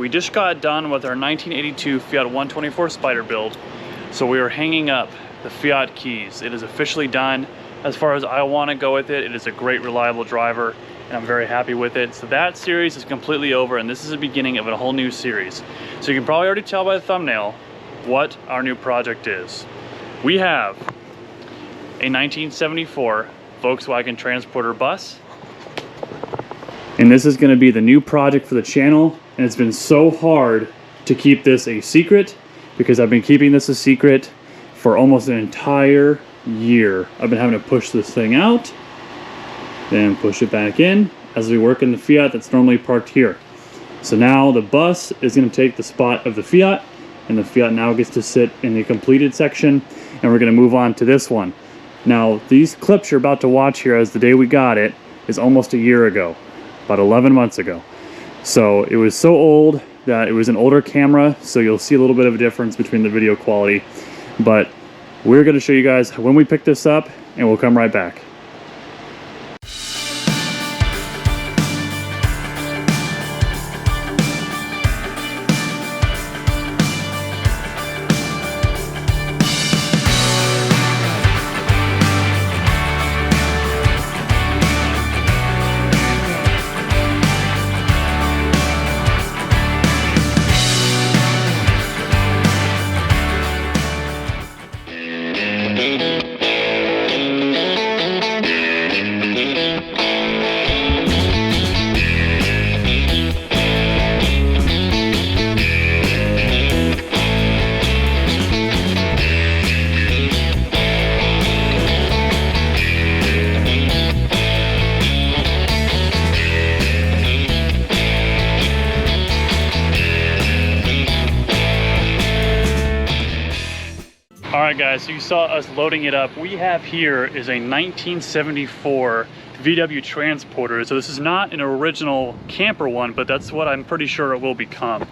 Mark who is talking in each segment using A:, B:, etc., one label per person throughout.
A: we just got done with our 1982 Fiat 124 Spider build. So we are hanging up the Fiat keys. It is officially done. As far as I want to go with it, it is a great, reliable driver, and I'm very happy with it. So that series is completely over, and this is the beginning of a whole new series. So you can probably already tell by the thumbnail what our new project is. We have a 1974 Volkswagen Transporter bus. And this is going to be the new project for the channel, and it's been so hard to keep this a secret because I've been keeping this a secret for almost an entire year. I've been having to push this thing out, then push it back in as we work in the Fiat that's normally parked here. So now the bus is going to take the spot of the Fiat, and the Fiat now gets to sit in the completed section, and we're going to move on to this one. Now, these clips you're about to watch here as the day we got it is almost a year ago. About 11 months ago. So it was so old that it was an older camera, so you'll see a little bit of a difference between the video quality. But we're going to show you guys when we pick this up, and we'll come right back. Alright guys, so you saw us loading it up. We have here is a 1974 VW Transporter. So this is not an original camper one, but that's what I'm pretty sure it will become.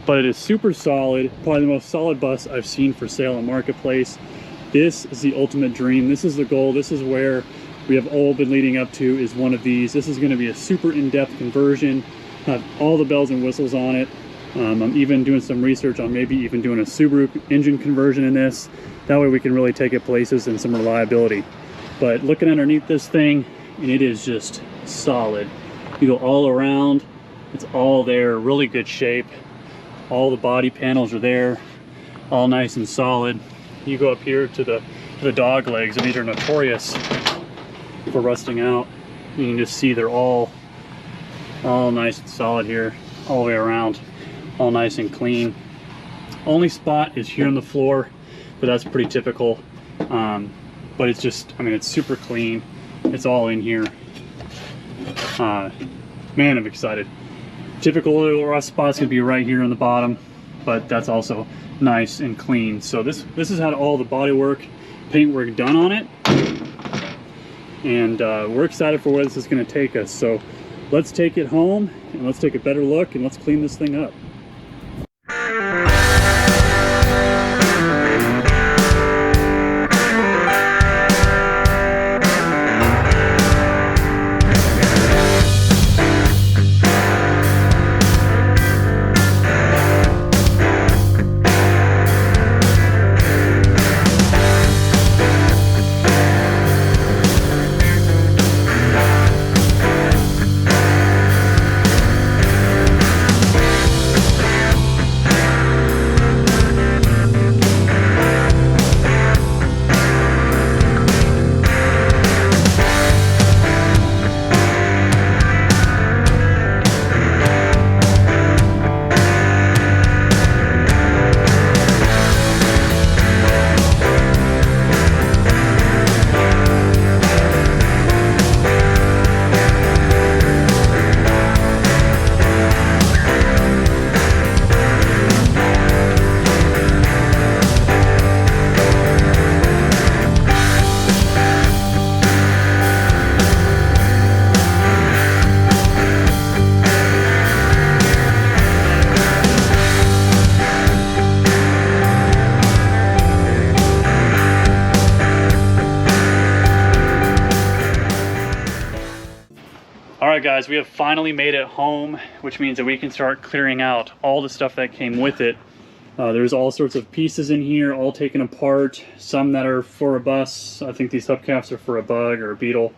A: But it is super solid, probably the most solid bus I've seen for sale on Marketplace. This is the ultimate dream. This is the goal. This is where we have all been leading up to, is one of these. This is going to be a super in-depth conversion, have all the bells and whistles on it. I'm even doing some research on maybe even doing a Subaru engine conversion in this. That way we can really take it places and some reliability. But looking underneath this thing, and it is just solid. You go all around, it's all there, really good shape. All the body panels are there, all nice and solid. You go up here to the dog legs, and these are notorious for rusting out. You can just see they're all nice and solid here, all the way around. All nice and clean. Only spot is here on the floor, but that's pretty typical. But it's just, I mean, it's super clean. It's all in here. Man, I'm excited. Typical little rust spots could be right here on the bottom, but that's also nice and clean. So this has had all the bodywork, paintwork done on it, and we're excited for where this is going to take us. So let's take it home and let's take a better look and let's clean this thing up. guys, we have finally made it home, which means that we can start clearing out all the stuff that came with it. There's all sorts of pieces in here, all taken apart. Some that are for a bus. I think these hubcaps are for a Bug or a Beetle.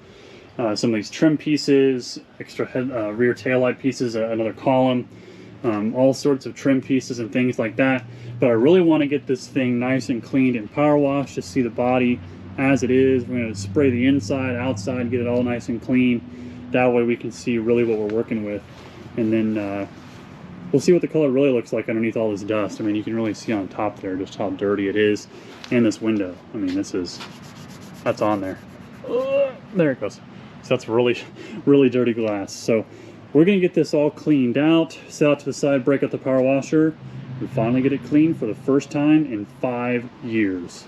A: Some of these trim pieces, extra head, rear taillight pieces, another column, all sorts of trim pieces and things like that. But I really want to get this thing nice and cleaned and power washed to see the body as it is. We're going to spray the inside, outside, get it all nice and clean. That way we can see really what we're working with. And then we'll see what the color really looks like underneath all this dust. I mean, you can really see on top there just how dirty it is. And this window, I mean, that's on there. There it goes. So that's really, really dirty glass. So we're gonna get this all cleaned out, set out to the side, break out the power washer, and finally get it clean for the first time in 5 years.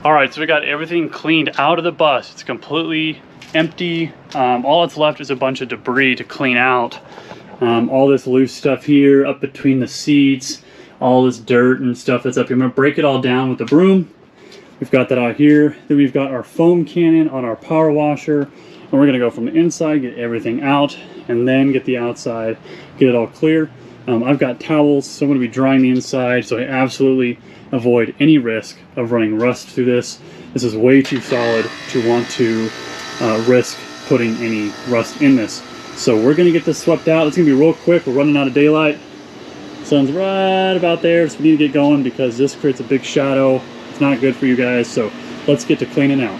A: Alright, so we got everything cleaned out of the bus. It's completely empty. All that's left is a bunch of debris to clean out. All this loose stuff here, up between the seats, all this dirt and stuff that's up here. I'm going to break it all down with the broom. We've got that out here. Then we've got our foam cannon on our power washer. And we're going to go from the inside, get everything out, and then get the outside, get it all clear. I've got towels, so I'm going to be drying the inside, so I absolutely avoid any risk of running rust through this. This is way too solid to want to risk putting any rust in this. So we're going to get this swept out. It's going to be real quick. We're running out of daylight. Sun's right about there, so we need to get going because this creates a big shadow. It's not good for you guys, so let's get to cleaning out.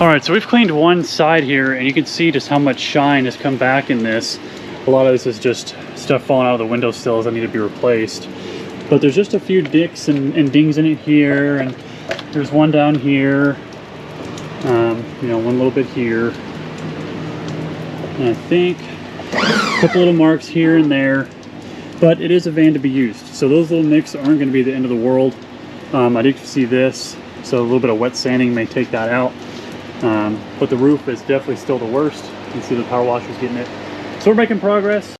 A: Alright, so we've cleaned one side here, and you can see just how much shine has come back in this. A lot of this is just stuff falling out of the window sills that need to be replaced. But there's just a few dicks and dings in it here, and there's one down here. You know, one little bit here. And I think a couple little marks here and there. But it is a van to be used. So those little nicks aren't going to be the end of the world. I did see this, so a little bit of wet sanding may take that out. But the roof is definitely still the worst. You can see the power washer's getting it. So we're making progress.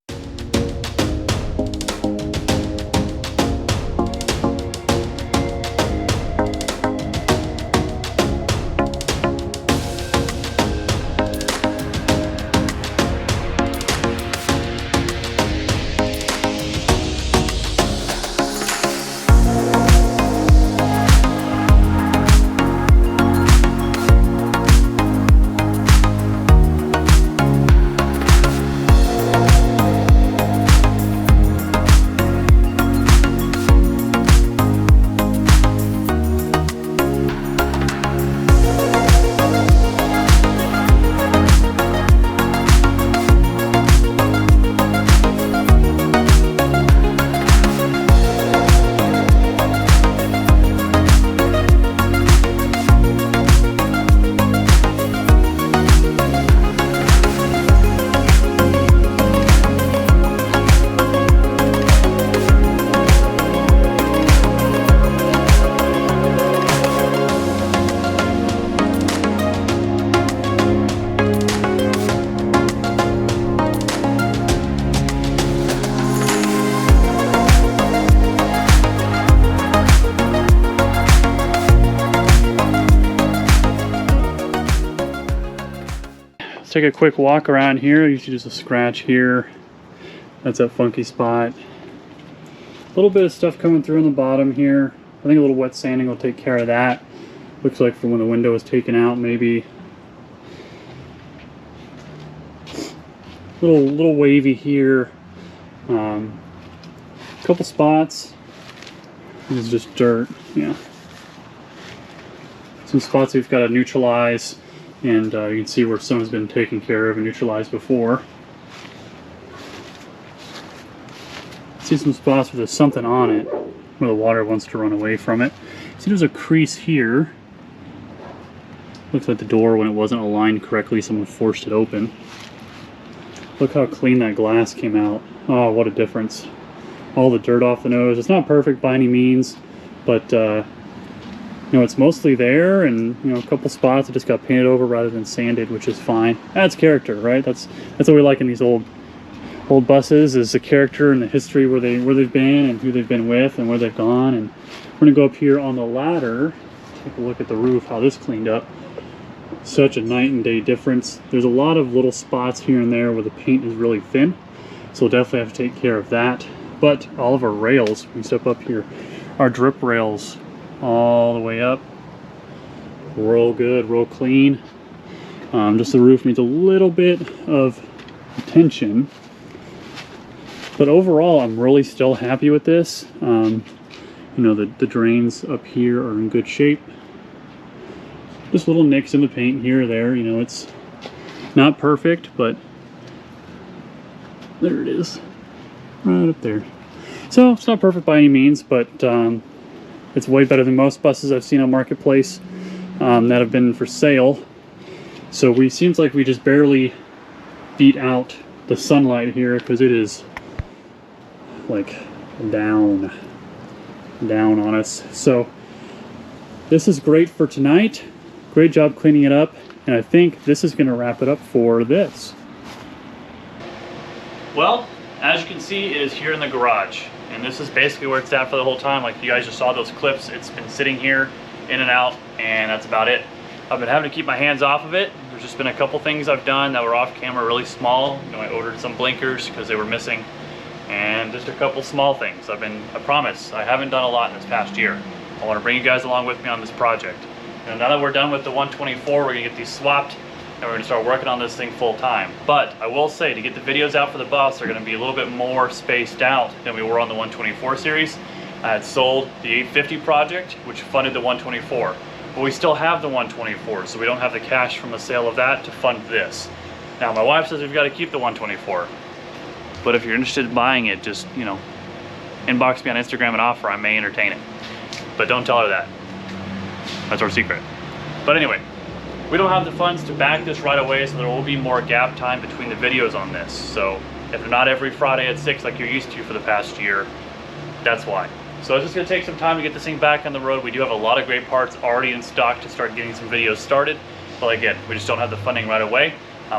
A: take a quick walk around here. You see just a scratch here. That's that funky spot. A little bit of stuff coming through on the bottom here. I think a little wet sanding will take care of that. Looks like from when the window was taken out, maybe. Little wavy here. Couple spots. This is just dirt. Yeah. Some spots we've got to neutralize, and you can see where some has been taken care of and neutralized before. See some spots where there's something on it, where the water wants to run away from it. See, there's a crease here. Looks like the door, when it wasn't aligned correctly, someone forced it open. Look how clean that glass came out. Oh, what a difference. All the dirt off the nose. It's not perfect by any means, but you know, it's mostly there, and you know, a couple spots that just got painted over rather than sanded, which is fine. Adds character, right? That's what we like in these old buses, is the character and the history where they've been and who they've been with and where they've gone. And we're gonna go up here on the ladder, take a look at the roof, how this cleaned up. Such a night and day difference. There's a lot of little spots here and there where the paint is really thin, so we'll definitely have to take care of that. But all of our rails, when we step up here, our drip rails all the way up, real good, real clean. Just the roof needs a little bit of attention, but overall I'm really still happy with this. You know, the drains up here are in good shape. Just little nicks in the paint here or there. You know, it's not perfect, but there it is, right up there. So it's not perfect by any means, but it's way better than most buses I've seen on Marketplace that have been for sale. So seems like we just barely beat out the sunlight here, because it is like down on us. So this is great for tonight. Great job cleaning it up, and I think this is going to wrap it up for this. Well, as you can see, it is here in the garage, and this is basically where it's at for the whole time. Like you guys just saw those clips, it's been sitting here in and out, and that's about it. I've been having to keep my hands off of it. There's just been a couple things I've done that were off camera, really small. You know, I ordered some blinkers because they were missing, and just a couple small things. I promise I haven't done a lot in this past year. I want to bring you guys along with me on this project. And now that we're done with the 124, we're gonna get these swapped, and we're gonna start working on this thing full time. But I will say, to get the videos out for the bus, they're gonna be a little bit more spaced out than we were on the 124 series. I had sold the 850 project, which funded the 124. But we still have the 124, so we don't have the cash from the sale of that to fund this. Now, my wife says we've got to keep the 124. But if you're interested in buying it, just, you know, inbox me on Instagram and offer. I may entertain it. But don't tell her that. That's our secret. But anyway, we don't have the funds to back this right away, so there will be more gap time between the videos on this. So if they're not every Friday at 6 like you're used to for the past year, that's why. So it's just gonna take some time to get this thing back on the road. We do have a lot of great parts already in stock to start getting some videos started. But again, we just don't have the funding right away.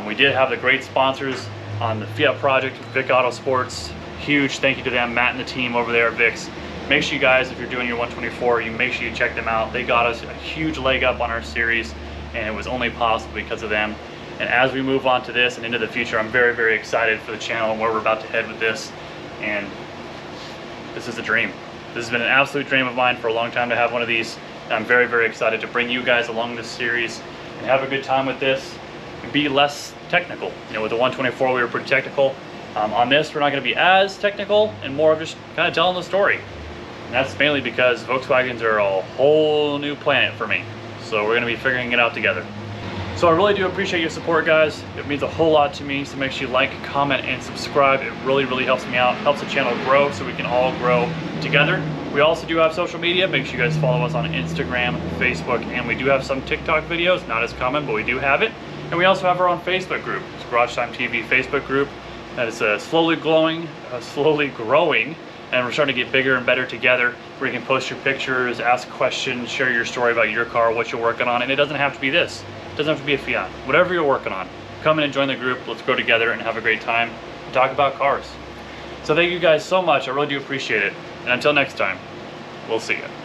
A: We did have the great sponsors on the Fiat project, Vic Autosports. Huge thank you to them, Matt and the team over there at Vic's. Make sure you guys, if you're doing your 124, you make sure you check them out. They got us a huge leg up on our series, and it was only possible because of them. And as we move on to this and into the future, I'm very, very excited for the channel and where we're about to head with this. And this is a dream. This has been an absolute dream of mine for a long time to have one of these. And I'm very, very excited to bring you guys along this series and have a good time with this and be less technical. You know, with the 124, we were pretty technical. On this, we're not going to be as technical and more of just kind of telling the story. And that's mainly because Volkswagens are a whole new planet for me. So we're going to be figuring it out together. So I really do appreciate your support, guys. It means a whole lot to me. So make sure you like, comment, and subscribe. It really, really helps me out. Helps the channel grow so we can all grow together. We also do have social media. Make sure you guys follow us on Instagram, Facebook, and we do have some TikTok videos. Not as common, but we do have it. And we also have our own Facebook group. It's Garage Time TV Facebook group. That is slowly growing, and we're starting to get bigger and better together, where you can post your pictures, ask questions, share your story about your car, what you're working on. And it doesn't have to be this. It doesn't have to be a Fiat. Whatever you're working on, come in and join the group. Let's grow together and have a great time and talk about cars. So thank you guys so much. I really do appreciate it. And until next time, we'll see you.